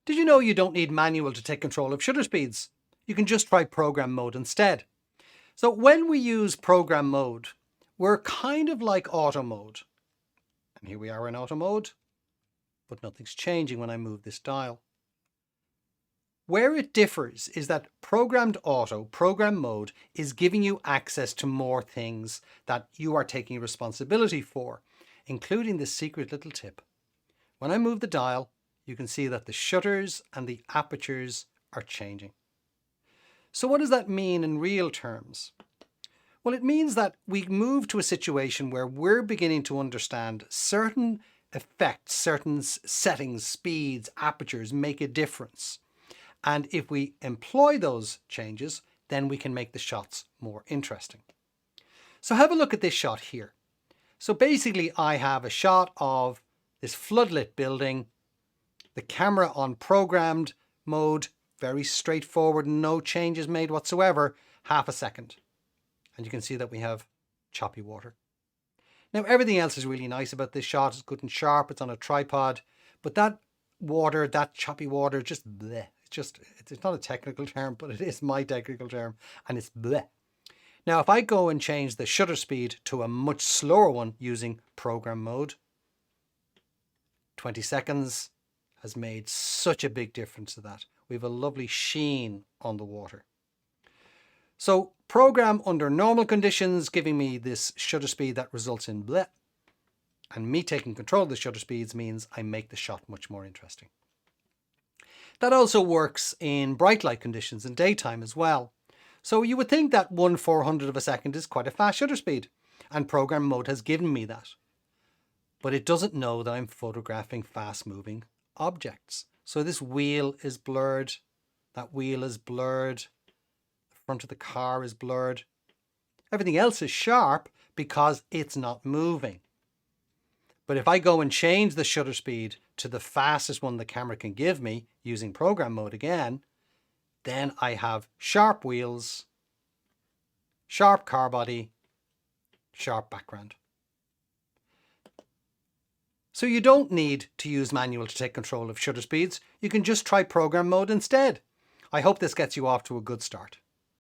Did you know you don't need manual to take control of shutter speeds? You can just try program mode instead. So when we use program mode, we're kind of like auto mode. And here we are in auto mode, but nothing's changing when I move this dial. Where it differs is that programmed auto, program mode, is giving you access to more things that you are taking responsibility for, including this secret little tip. When I move the dial, you can see that the shutters and the apertures are changing. So what does that mean in real terms? Well, it means that we move to a situation where we're beginning to understand certain effects, certain settings, speeds, apertures make a difference. And if we employ those changes, then we can make the shots more interesting. So have a look at this shot here. So basically I have a shot of this floodlit building, the camera on programmed mode, very straightforward, no changes made whatsoever, half a second. And you can see that we have choppy water. Now everything else is really nice about this shot. It's good and sharp, it's on a tripod, but that water, that choppy water, just bleh. It's not a technical term, but it is my technical term, and it's bleh. Now if I go and change the shutter speed to a much slower one using program mode, 20 seconds has made such a big difference to that. We have a lovely sheen on the water. So program under normal conditions, giving me this shutter speed that results in bleh. And me taking control of the shutter speeds means I make the shot much more interesting. That also works in bright light conditions in daytime as well. So you would think that 1/400 of a second is quite a fast shutter speed, and program mode has given me that. But it doesn't know that I'm photographing fast moving objects. So this wheel is blurred, that wheel is blurred, the front of the car is blurred. Everything else is sharp because it's not moving. But if I go and change the shutter speed to the fastest one the camera can give me using program mode again, then I have sharp wheels, sharp car body, sharp background. So you don't need to use manual to take control of shutter speeds. You can just try program mode instead. I hope this gets you off to a good start.